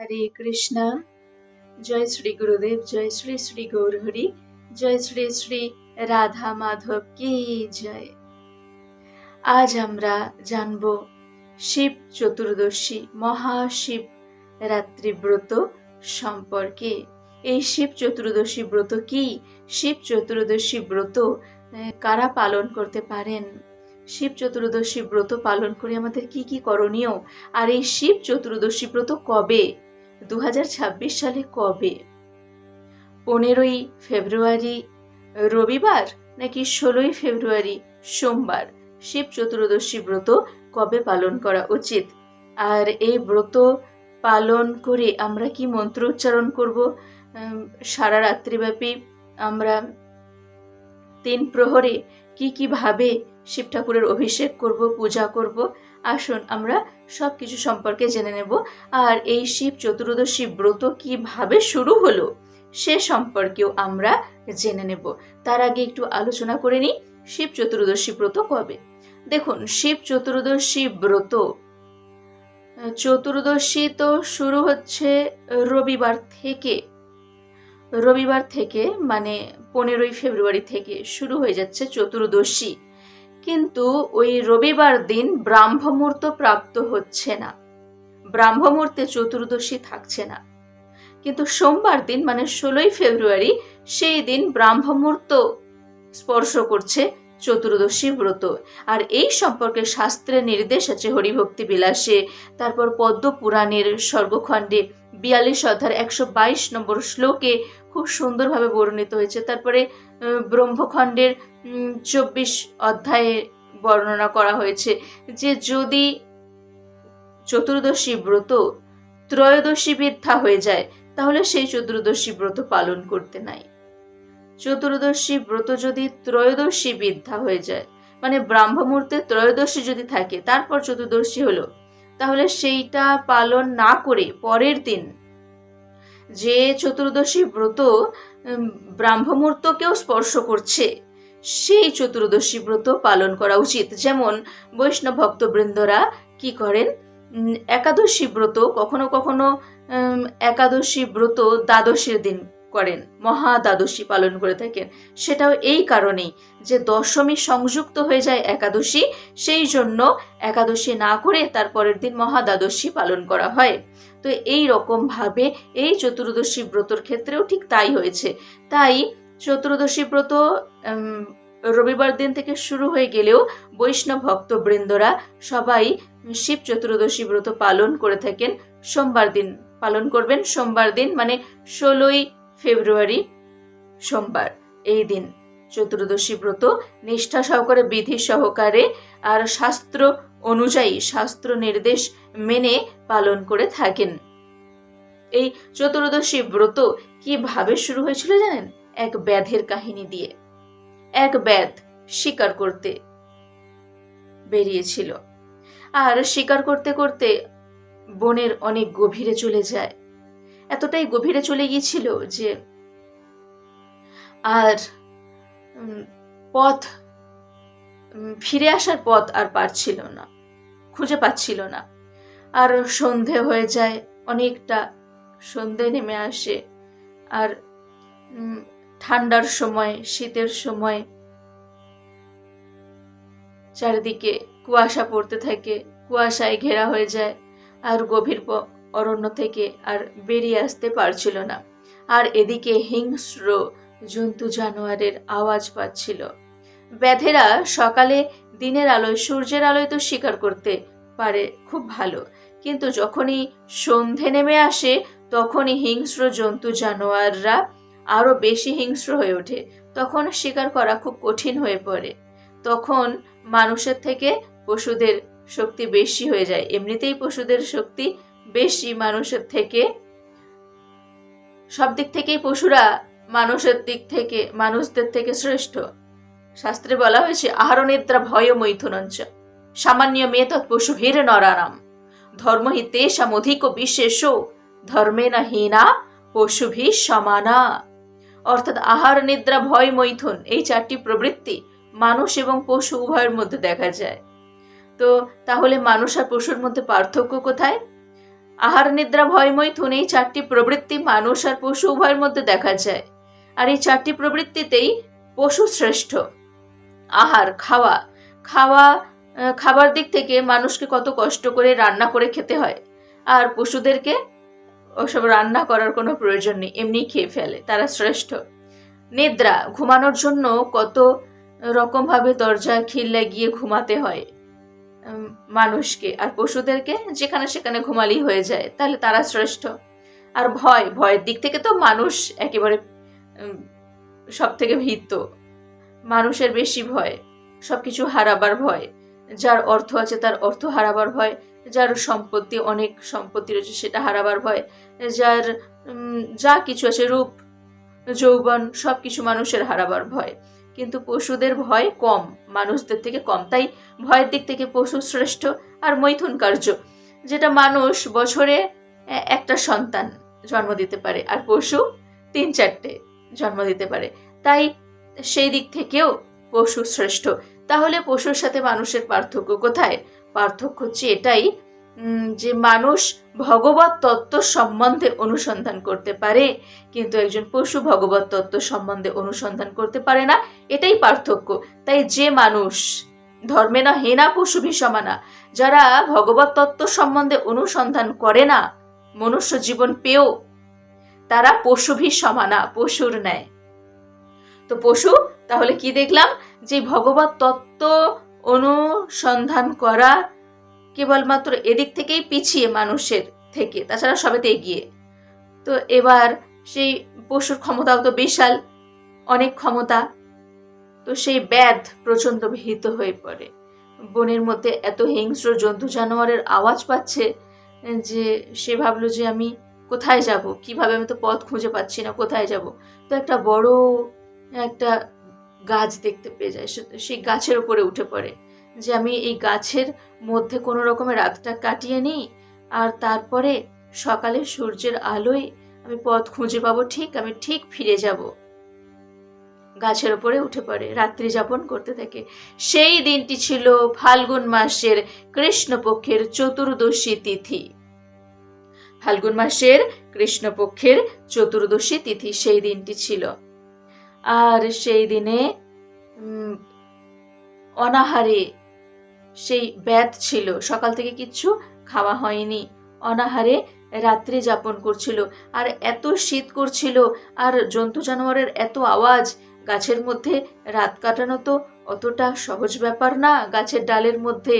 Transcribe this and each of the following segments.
হরে কৃষ্ণ। জয় শ্রী গুরুদেব, জয় শ্রী শ্রী গৌরহরি, জয় শ্রী শ্রী রাধা মাধব কি জয়। আজ আমরা জানব শিব চতুর্দশী মহাশিব রাত্রি ব্রত সম্পর্কে। এই শিব চতুর্দশী ব্রত কি? শিব চতুর্দশী ব্রত কারা পালন করতে পারেন? শিব চতুর্দশী ব্রত পালন করে আমাদের কি কি করণীয়? আর এই শিব চতুর্দশী ব্রত কবে? 2026 সালে কবে? 15ই ফেব্রুয়ারি রবিবার নাকি 16ই ফেব্রুয়ারি সোমবার শিব চতুর্দশী ব্রত কবে পালন করা উচিত? আর এই ব্রত পালন করে আমরা কি মন্ত্র উচ্চারণ করব? সারা রাত্রিব্যাপী আমরা 3 প্রহরে কি ভাবে শিব ঠাকুরের অভিষেক করব, পূজা করব। আসুন আমরা সব কিছু সম্পর্কে জেনে নেব। আর এই শিব চতুর্দশী ব্রত কিভাবে শুরু হলো সে সম্পর্কেও আমরা জেনে নেব। তার আগে একটু আলোচনা করে নিই শিব চতুর্দশী ব্রত কবে। দেখুন, শিব চতুর্দশী ব্রত চতুর্দশী তো শুরু হচ্ছে রবিবার থেকে মানে 15ই ফেব্রুয়ারি থেকে শুরু হয়ে যাচ্ছে চতুর্দশী। কিন্তু ওই রবিবার দিন ব্রাহ্মমুহূর্ত প্রাপ্ত হচ্ছে না, ব্রাহ্মমুহূর্তে চতুর্দশী থাকছে না। কিন্তু সোমবার দিন মানে 16ই ফেব্রুয়ারি সেই দিন ব্রাহ্মমুহূর্ত স্পর্শ করছে চতুর্দশী ব্রত। আর এই সম্পর্কে শাস্ত্রে নির্দেশ আছে হরিভক্তি বিলাসে, তারপর পদ্ম পুরাণের স্বর্গখণ্ডে 42 অধ্যায়ের 122 নম্বর শ্লোকে খুব সুন্দরভাবে বর্ণিত হয়েছে। তারপরে ব্রহ্মখণ্ডের 24 অধ্যায়ে বর্ণনা করা হয়েছে যে যদি চতুর্দশী ব্রত ত্রয়োদশী বিদ্ধা হয়ে যায় তাহলে সেই চতুর্দশী ব্রত পালন করতে নাই। চতুর্দশী ব্রত যদি ত্রয়োদশী বিদ্ধা হয়ে যায় মানে ব্রাহ্মমুহূর্তে ত্রয়োদশী যদি থাকে তারপর চতুর্দশী হলো, তাহলে সেইটা পালন না করে পরের দিন যে চতুর্দশী ব্রত ব্রাহ্মমুহূর্তকেও স্পর্শ করছে সেই চতুর্দশী ব্রত পালন করা উচিত। যেমন বৈষ্ণব ভক্তবৃন্দরা কি করেন, একাদশী ব্রত কখনো কখনো একাদশী ব্রত দ্বাদশীর দিন করেন, মহা দ্বাদশী পালন করে থাকেন। সেটাও এই কারণেই যে দশমী সংযুক্ত হয়ে যায় একাদশী, সেই জন্য একাদশী না করে তার পরের দিন মহা দ্বাদশী পালন করা হয়। তো এই রকম ভাবে এই চতুর্দশী ব্রতর ক্ষেত্রেও ঠিক তাই হয়েছে। তাই চতুর্দশী ব্রত রবিবার দিন থেকে শুরু হয়ে গেলেও বৈষ্ণব ভক্তবৃন্দরা সবাই শিব চতুর্দশী ব্রত পালন করে থাকেন সোমবার দিন পালন করবেন। সোমবার দিন মানে 16ই ফেব্রুয়ারি সোমবার, এই দিন চতুর্দশী ব্রত নিষ্ঠা সহকারে বিধি সহকারে আর শাস্ত্র অনুযায়ী শাস্ত্র নির্দেশ মেনে পালন করে থাকেন। এই চতুর্দশী ব্রত কিভাবে শুরু হয়েছিল জানেন? এক ব্যাধের কাহিনী দিয়ে। এক ব্যাধ শিকার করতে বেরিয়েছিল, আর শিকার করতে করতে বনের অনেক গভীরে চলে যায়। এতটাই গভীরে চলে গিয়েছিল যে আর ফিরে আসার পথ আর পারছিল না, খুঁজে পাচ্ছিল না। আর সন্ধে হয়ে যায়, অনেকটা সন্ধে নেমে আসে। আর ঠান্ডার সময়, শীতের সময় চারিদিকে কুয়াশা পড়তে থাকে, কুয়াশায় ঘেরা হয়ে যায়। আর গভীর অরণ্য থেকে আর বেরিয়ে আসতে পারছিল না। আর এদিকে হিংস্র জন্তু জানোয়ারের আওয়াজ পাচ্ছিল। ব্যাধেরা সকালে দিনের আলোয়, সূর্যের আলোয় তো শিকার করতে পারে খুব ভালো, কিন্তু যখনই সন্ধে নেমে আসে তখনই হিংস্র জন্তু জানোয়াররা আরো বেশি হিংস্র হয়ে ওঠে। তখন শিকার করা খুব কঠিন হয়ে পড়ে। তখন মানুষের থেকে পশুদের শক্তি বেশি হয়ে যায়। এমনিতেই পশুদের শক্তি বেশি মানুষের থেকে, সব দিক থেকেই পশুরা মানুষদের থেকে শ্রেষ্ঠ। শাস্ত্রে বলা হয়েছে আহারনিদ্রা ভয় মৈথুনঞ্চ সামান্য মেতৎ পশুভির নরানাম ধর্মহি তেষাম অধিক বিশেষ ধর্মেন হীনা পশুভি সমানা। অর্থাৎ আহার, নিদ্রা, ভয়, মৈথুন এই 4টি প্রবৃত্তি মানুষ এবং পশু উভয়ের মধ্যে দেখা যায়। তো তাহলে মানুষ আর পশুর মধ্যে পার্থক্য কোথায়? আহার নিদ্রা ভয় মৈথুন, এই 4টি প্রবৃত্তি মানুষ আর পশু উভয়ের মধ্যে দেখা যায়। আর এই 4টি প্রবৃত্তিতেই পশু শ্রেষ্ঠ। আহার, খাওয়া, খাওয়া খাবার দিক থেকে মানুষকে কত কষ্ট করে রান্না করে খেতে হয়, আর পশুদেরকে ওসব রান্না করার কোনো প্রয়োজন নেই, এমনি খেয়ে ফেলে, তারা শ্রেষ্ঠ। নিদ্রা, ঘুমানোর জন্য কত রকম ভাবে দরজা খিল লাগিয়ে ঘুমাতে হয় মানুষকে, আর পশুদেরকে যেখানে সেখানে ঘুমালেই হয়ে যায়, তাহলে তারা শ্রেষ্ঠ। আর ভয়, ভয়ের দিক থেকে তো মানুষ একেবারে সব থেকে ভীত, মানুষের বেশি ভয়, সবকিছু হারাবার ভয়, যার অর্থ আছে তার অর্থ হারাবার ভয়, যার সম্পত্তি, অনেক সম্পত্তি রয়েছে সেটা হারাবার ভয়, যার যা কিছু আছে, রূপ যৌবন, সবকিছু মানুষের হারাবার ভয়। কিন্তু পশুদের ভয় কম, মানুষদের থেকে কম, তাই ভয়ের দিক থেকে পশু শ্রেষ্ঠ। আর মৈথুন কার্য, যেটা মানুষ বছরে একটা সন্তান জন্ম দিতে পারে, আর পশু 3-4টে জন্ম দিতে পারে, তাই সেই দিক থেকেও পশু শ্রেষ্ঠ। তাহলে পশুর সাথে মানুষের পার্থক্য কোথায়? পার্থক্য হচ্ছে এটাই যে মানুষ ভগবত তত্ত্ব সম্বন্ধে অনুসন্ধান করতে পারে, কিন্তু একজন পশু ভগবত তত্ত্ব সম্বন্ধে অনুসন্ধান করতে পারে না, এটাই পার্থক্য। তাই যে মানুষ ধর্মে না হেনা পশুভি সমানা, যারা ভগবত তত্ত্ব সম্বন্ধে অনুসন্ধান করে না মনুষ্য জীবন পেয়েও, তারা পশুভি সমানা, পশুর ন্যায়। তো পশু, তাহলে কি দেখলাম? যে ভগবত তত্ত্ব অনুসন্ধান করা কেবলমাত্র এদিক থেকেই পিছিয়ে মানুষের থেকে, তাছাড়া সবেতে এগিয়ে। তো এবার সেই পশুর ক্ষমতাও তো বিশাল, অনেক ক্ষমতা। তো সেই ব্যাধ প্রচন্ড ভীত হয়ে পড়ে, বনের মধ্যে এত হিংস্র জন্তু জানোয়ারের আওয়াজ পাচ্ছে যে সে ভাবলো যে আমি কোথায় যাব, কিভাবে, আমি তো পথ খুঁজে পাচ্ছি না, কোথায় যাব। তো একটা বড় একটা গাছ দেখতে পেয়ে যায়, সেই গাছের উপরে উঠে পড়ে যে আমি এই গাছের মধ্যে কোনো রকমের রাতটা কাটিয়ে নিই, আর তারপরে সকালে সূর্যের আলোয় আমি পথ খুঁজে পাবো, আমি ঠিক ফিরে যাব। গাছের উপরে উঠে পড়ে, রাত্রি যাপন করতে থাকে। সেই দিনটি ছিল ফাল্গুন মাসের কৃষ্ণপক্ষের চতুর্দশী তিথি। ফাল্গুন মাসের কৃষ্ণপক্ষের চতুর্দশী তিথি সেই দিনটি ছিল। আর সেই দিনে অনাহারে সেই ব্যাধ ছিল, সকাল থেকে কিচ্ছু খাওয়া হয়নি, অনাহারে রাত্রি যাপন করছিল। আর এত শীত করছিল, আর জন্তু জানোয়ারের এত আওয়াজ, গাছের মধ্যে রাত কাটানো তো অতটা সহজ ব্যাপার না, গাছের ডালের মধ্যে।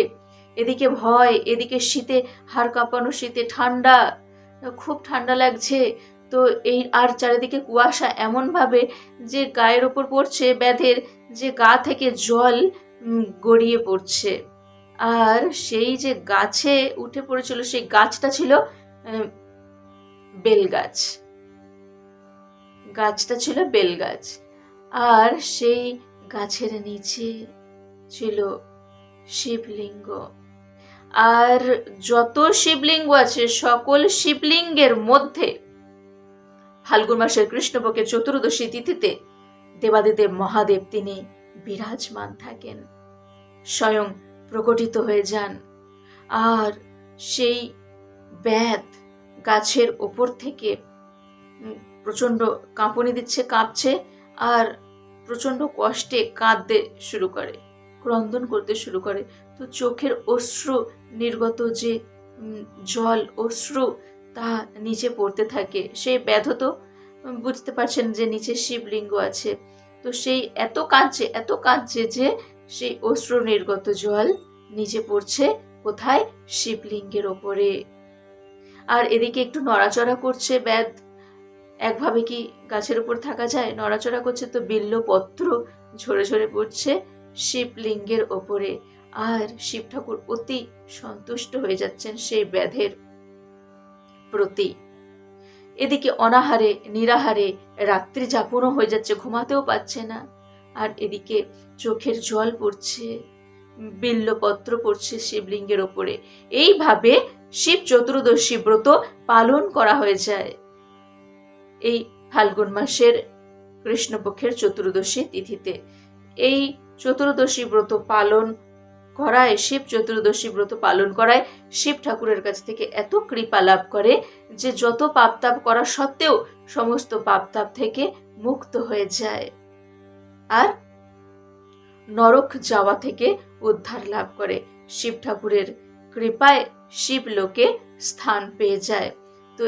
এদিকে ভয়, এদিকে শীতে হাড় কাঁপানো, শীতে ঠান্ডা, খুব ঠান্ডা লাগছে। তো এই আর চারিদিকে কুয়াশা এমন ভাবে যে গায়ের ওপর পড়ছে ব্যাধের, যে গা থেকে জল গড়িয়ে পড়ছে। আর সেই যে গাছে উঠে পড়েছিল, সেই গাছটা ছিল বেলগাছ, গাছটা ছিল বেলগাছ। আর সেই গাছের নিচে ছিল শিবলিঙ্গ। আর যত শিবলিঙ্গ আছে, সকল শিবলিঙ্গের মধ্যে ফাল্গুন মাসের কৃষ্ণপক্ষের চতুর্দশী তিথিতে দেবাদিদেব মহাদেব তিনি বিরাজমান থাকেন, স্বয়ং প্রকটিত হয়ে যান। আর সেই ব্যাধ গাছের ওপর থেকে প্রচন্ড কাঁপুনি দিচ্ছে, কাঁপছে, আর প্রচন্ড কষ্টে কাঁদতে শুরু করে, ক্রন্দন করতে শুরু করে। তো চোখের অশ্রু নির্গত যে জল, অশ্রু, তা নিচে পড়তে থাকে। সেই ব্যাধ তো বুঝতে পারছেন যে নিচে শিবলিঙ্গ আছে, তো সেই এত কাঁদছে যে সেই অশ্রু নির্গত জল নিচে পড়ছে কোথায়? শিবলিঙ্গের ওপরে। আর এদিকে একটু নড়াচড়া করছে ব্যাধ, একভাবে কি গাছের উপর থাকা যায়? নড়াচড়া করছে, তো বিল্লপত্র ঝরে ঝরে পড়ছে শিবলিঙ্গের ওপরে। আর শিব ঠাকুর অতি সন্তুষ্ট হয়ে যাচ্ছেন সেই ব্যাধের প্রতি। এদিকে অনাহারে নিরাহারে রাত্রি যাপনও হয়ে যাচ্ছে, ঘুমাতেও পাচ্ছে না। আর এদিকে চোখের জল পড়ছে, বিল্লপত্র পড়ছে শিবলিঙ্গের ওপরে। এইভাবে শিব চতুর্দশী ব্রত পালন করা হয়ে যায় এই ফাল্গুন মাসের কৃষ্ণপক্ষের চতুর্দশী তিথিতে। এই চতুর্দশী ব্রত পালন করায়, শিব চতুর্দশী ব্রত পালন করায় শিব ঠাকুরের কাছ থেকে এত কৃপা লাভ করে যে যত পাপ তাপ করা সত্ত্বেও সমস্ত পাপ তাপ থেকে মুক্ত হয়ে যায় আর নরক যাওয়া থেকে উদ্ধার লাভ করে। শিব ঠাকুরের কৃপায় শিব লোকে স্থান পেয়ে যায়। তো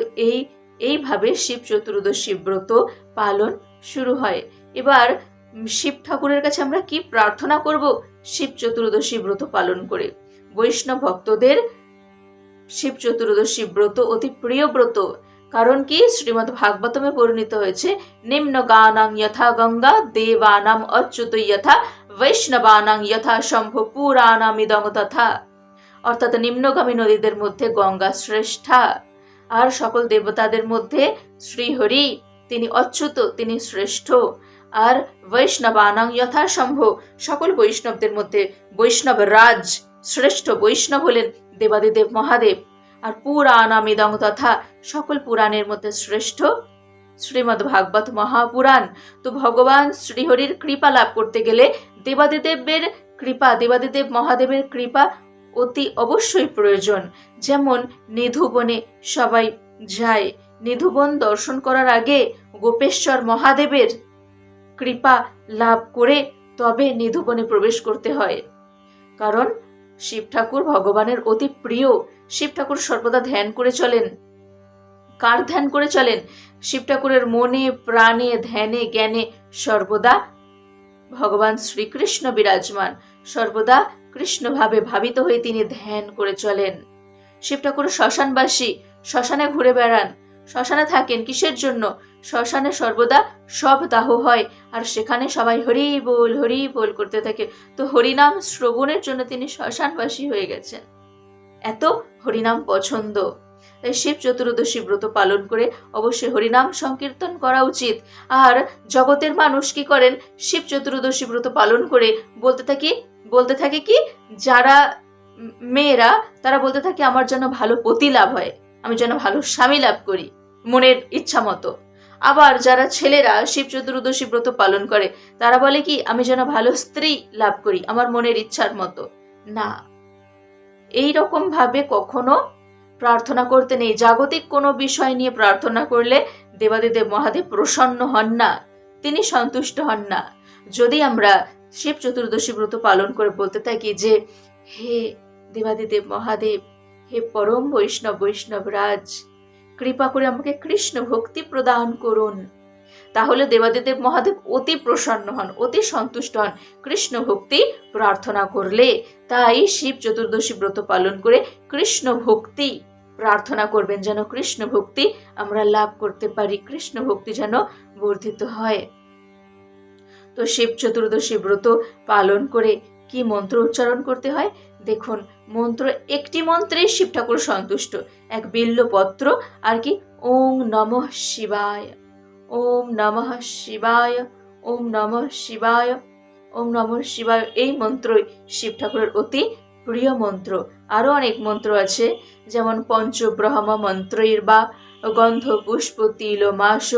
এইভাবে শিব চতুর্দশী ব্রত পালন শুরু হয়। এবার শিব ঠাকুরের কাছে আমরা কি প্রার্থনা করব শিব চতুর্দশী ব্রত পালন করে? বৈষ্ণব ভক্তদের শিব চতুর্দশী ব্রত অতি প্রিয় ব্রত। কারণ কি? শ্রীমদ্ ভাগবতমে পরিণত হয়েছে, নিম্ন গানাং যথা গঙ্গা দেবানাম অচ্যুত যথা বৈষ্ণবানাং যথা শম্ভ পুরাণামিদং তথা। অর্থাৎ নিম্নগামী নদীদের মধ্যে গঙ্গা শ্রেষ্ঠা, আর সকল দেবতাদের মধ্যে শ্রীহরি তিনি অচ্যুত, তিনি শ্রেষ্ঠ। আর বৈষ্ণবানাং যথা শম্ভ, সকল বৈষ্ণবদের মধ্যে বৈষ্ণব রাজ শ্রেষ্ঠ বৈষ্ণব হলেন দেবাদিদেব মহাদেব। আর পুরাণামিদং তথা, সকল পুরাণের মধ্যে শ্রেষ্ঠ শ্রীমদ্ ভাগবত মহাপুরাণ। তো ভগবান শ্রীহরির কৃপা লাভ করতে গেলে দেবাদিদেবের কৃপা, দেবাদিদেব মহাদেবের কৃপা অতি অবশ্যই প্রয়োজন। যেমন নিধুবনে সবাই যায়, নিধুবন দর্শন করার আগে গোপেশ্বর মহাদেবের কৃপা লাভ করে তবে নিধুবনে প্রবেশ করতে হয়। কারণ শিব ঠাকুর ভগবানের অতি প্রিয়। শিব ঠাকুর সর্বদা ধ্যান করে চলেন। কার ধ্যান করে চলেন? শিব ঠাকুরের মনে প্রাণে ধ্যানে জ্ঞানে সর্বদা ভগবান শ্রীকৃষ্ণ বিরাজমান। সর্বদা কৃষ্ণ ভাবে ভাবিত হয়ে তিনি ধ্যান করে চলেন। শিব ঠাকুর শ্মশানবাসী, শ্মশানে ঘুরে বেড়ান, শ্মশানে থাকেন। কিসের জন্য? শ্মশানে সর্বদা সব দাহ হয় আর সেখানে সবাই হরি বল করতে থাকে। তো হরিনাম শ্রবণের জন্য তিনি শ্মশানবাসী হয়ে গেছেন। এত হরিনাম পছন্দ। তাই শিব চতুর্দশী ব্রত পালন করে অবশ্যই হরিনাম সংকীর্তন করা উচিত। আর জগতের মানুষ কি করেন? শিব চতুর্দশী ব্রত পালন করে বলতে থাকে কি, যারা মেয়েরা তারা বলতে থাকে আমার যেন ভালো পতি লাভ হয়, আমি যেন ভালো স্বামী লাভ করি মনের ইচ্ছা মতো। আবার যারা ছেলেরা শিব চতুর্দশী ব্রত পালন করে তারা বলে কি, আমি যেন ভালো স্ত্রী লাভ করি আমার মনের ইচ্ছার মতো। না, এই রকম ভাবে কখনো প্রার্থনা করতে নেই। জাগতিক কোনো বিষয় নিয়ে প্রার্থনা করলে দেবাদিদেব মহাদেব প্রসন্ন হন না, তিনি সন্তুষ্ট হন না। যদি আমরা শিব চতুর্দশী ব্রত পালন করে বলতে থাকি যে হে দেবাদিদেব মহাদেব, হে পরম বৈষ্ণব রাজ, কৃপা করে আমাকে কৃষ্ণ ভক্তি প্রদান করুন, তাহলে দেবাদিদেব মহাদেব অতি প্রসন্ন হন, অতি সন্তুষ্ট হন কৃষ্ণ ভক্তি প্রার্থনা করলে। তাই শিব চতুর্দশী ব্রত পালন করে কৃষ্ণ ভক্তি প্রার্থনা করবেন, যেন কৃষ্ণ ভক্তি আমরা লাভ করতে পারি, কৃষ্ণ ভক্তি যেন বর্ধিত হয়। তো শিব চতুর্দশী ব্রত পালন করে কি মন্ত্র উচ্চারণ করতে হয় দেখুন। মন্ত্র একটি মন্ত্রেই শিব ঠাকুর সন্তুষ্ট, এক বিল্লপত্র আর কি, ওং নমঃ শিবায়, ওম নমঃ শিবায়, ওম নমঃ শিবায়, ওম নমঃ শিবায়। এই মন্ত্রই শিব ঠাকুরের অতি প্রিয় মন্ত্র। আরও অনেক মন্ত্র আছে, যেমন পঞ্চব্রহ্ম মন্ত্রৈর বা গন্ধ পুষ্প তিল মাস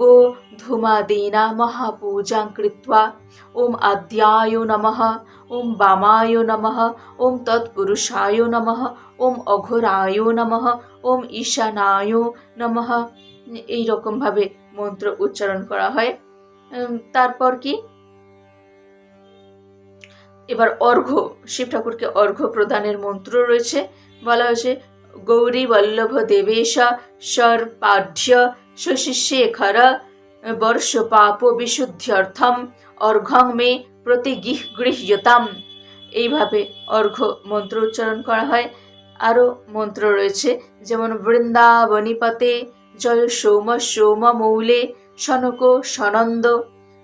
গো ধূমাদীনা মহাপূজাং কৃত্বা, ওম আদ্যায় নমঃ, ওম বামায় নমঃ, ওম তৎপুরুষায় নমঃ, ওম অঘোরায় নমঃ, ওম ঈশানায় নমঃ। এইরকম ভাবে মন্ত্র উচ্চারণ করা হয়। তারপর কি, এবার অর্ঘ্য, শিব ঠাকুরকে অর্ঘ্য প্রদানের মন্ত্র রয়েছে। বলা হয়েছে গৌরী বল্লভ দেবেশ সর্পাঢ্য শশিশেখর বর্ষ পাপ বিশুদ্ধ্যর্থম অর্ঘ্যং মে প্রতিগৃহ্যতাম। এইভাবে অর্ঘ্য মন্ত্র উচ্চারণ করা হয়। আরও মন্ত্র রয়েছে, যেমন বৃন্দাবনীপতে জয় সোম সোম মৌলে সনক সনন্দ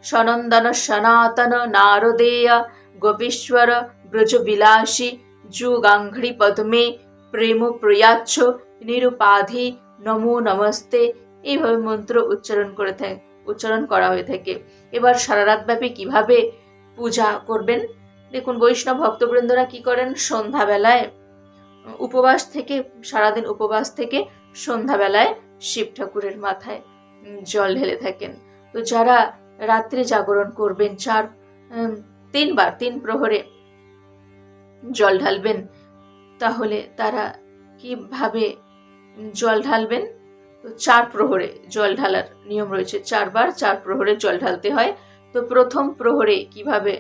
সনন্দন সনাতন নারদেয় গোপীশ্বর ব্রজবিলাসী যুগাঙ্ঘ্রি পদ্মে প্রেম প্রয়াচ্ছ নিরুপাধি নমো নমস্তে। এইভাবে মন্ত্র উচ্চারণ করা হয়ে থাকে। এবার সারা রাতব্যাপী কিভাবে পূজা করবেন দেখুন। বৈষ্ণব ভক্তবৃন্দরা কি করেন, সন্ধ্যাবেলায় উপবাস থেকে, সারাদিন উপবাস থেকে সন্ধ্যাবেলায় শিব ঠাকুরের মাথায় জল ঢেলে থাকেন। তো যারা রাত্রে জাগরণ করবেন, তিন প্রহরে জল ঢালবেন, তাহলে তারা কিভাবে জল ঢালবেন? তো 4 প্রহরে জল ঢালার নিয়ম রয়েছে, 4 বার 4 প্রহরে জল ঢালতে হয়। তো প্রথম প্রহরে কিভাবে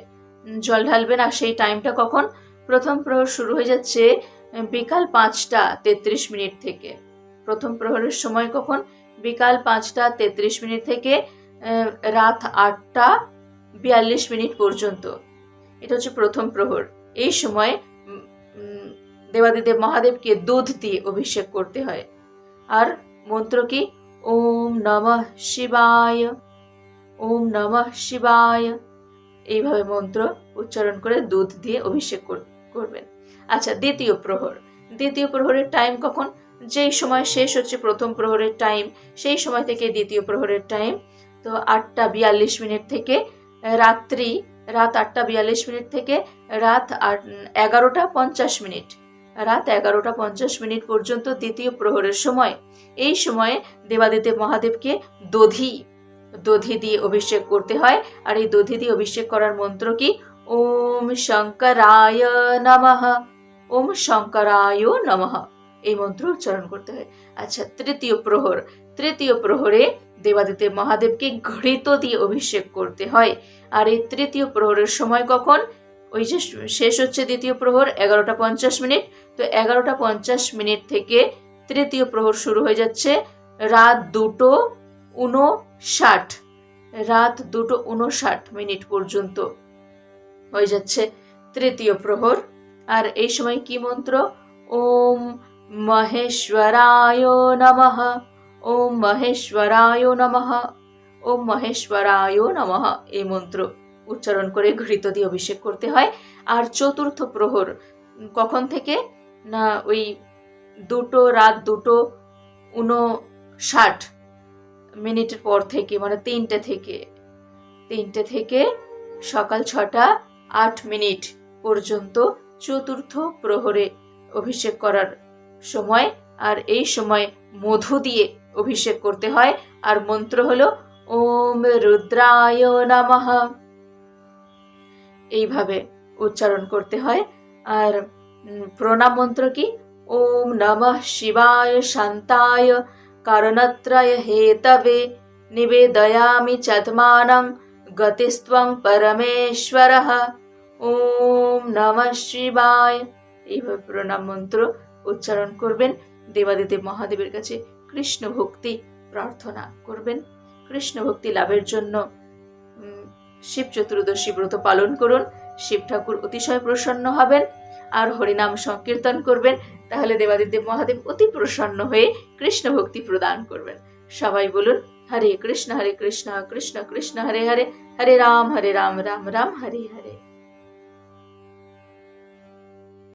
জল ঢালবেন আর সেই টাইমটা কখন? প্রথম প্রহর শুরু হয়ে যাচ্ছে বিকাল 5টা 33 মিনিট থেকে। প্রথম প্রহরের সময় কখন? বিকাল 5টা 33 মিনিট থেকে রাত 8টা 42 মিনিট পর্যন্ত। এটা হচ্ছে প্রথম প্রহর। এই সময় দেবাদিদেব মহাদেবকে দুধ দিয়ে অভিষেক করতে হয়। আর মন্ত্র কি? ওম নমঃ শিবায়, ওম নমঃ শিবায়, এইভাবে মন্ত্র উচ্চারণ করে দুধ দিয়ে অভিষেক করবেন। আচ্ছা, দ্বিতীয় প্রহর। দ্বিতীয় প্রহরের টাইম কখন? যেই সময় শেষ হচ্ছে প্রথম প্রহরের টাইম, সেই সময় থেকে দ্বিতীয় প্রহরের টাইম। তো 8টা 42 মিনিট থেকে রাত 8টা 42 মিনিট থেকে রাত 11টা 50 মিনিট, রাত 11টা 50 মিনিট পর্যন্ত দ্বিতীয় প্রহরের সময়। এই সময়ে দেবাদিদেব মহাদেবকে দধি দিয়ে অভিষেক করতে হয়। আর এই দধি দিয়ে অভিষেক করার মন্ত্র কি? ওম শঙ্করায় নমঃ, ওম শঙ্করায় নমঃ, এই মন্ত্র উচ্চারণ করতে হয়। আচ্ছা, তৃতীয় প্রহরে দেবাদিদেব মহাদেবকে ঘৃত দিয়ে অভিষেক করতে হয়। আর এই তৃতীয় প্রহরের সময় কখন? ওই যে শেষ হচ্ছে দ্বিতীয় প্রহর 11টা 50 মিনিট, তো 11টা 50 মিনিট থেকে তৃতীয় প্রহর শুরু হয়ে যাচ্ছে রাত 2টো 59, রাত 2টো 59 মিনিট পর্যন্ত হয়ে যাচ্ছে তৃতীয় প্রহর। আর এই সময় কি মন্ত্র? ওম মহেশ্বরায় নমঃ, ওম মহেশ্বরায় নমঃ, ওম মহেশ্বরায় নমঃ, এই মন্ত্র উচ্চারণ করে ঘৃত দিয়ে অভিষেক করতে হয়। আর চতুর্থ প্রহর কখন থেকে? না, ওই রাত 2টো 59 মিনিটের পর থেকে, মানে 3টে থেকে সকাল 6টা 8 মিনিট পর্যন্ত চতুর্থ প্রহরে অভিষেক করার সময়। আর এই সময় মধু দিয়ে অভিষেক করতে হয়। আর মন্ত্র হলো ওম রুদ্রায় নমঃ, এইভাবে উচ্চারণ করতে হয়। আর প্রণাম মন্ত্র কি? ওম নমঃ শিবায় শান্তায় কারণত্রয় হেতবে নিবেদয়ামি চাত্মানং গতিস্ত্বং পরমেশ্বরঃ, ওম নমঃ শিবায়, এইভাবে প্রণাম মন্ত্র উচ্চারণ করবেন। দেবাদিদেব মহাদেবের কাছে কৃষ্ণ ভক্তি প্রার্থনা করবেন। কৃষ্ণ ভক্তি লাভের জন্য শিব চতুর্দশী ব্রত পালন করুন। শিব ঠাকুর অতিশয় প্রসন্ন হবেন। আর হরিনাম সংকীর্তন করবেন, তাহলে দেবাদিদেব মহাদেব অতি প্রসন্ন হয়ে কৃষ্ণ ভক্তি প্রদান করবেন। সবাই বলুন হরে কৃষ্ণ কৃষ্ণ কৃষ্ণ হরে হরে, হরে রাম রাম রাম হরে হরে।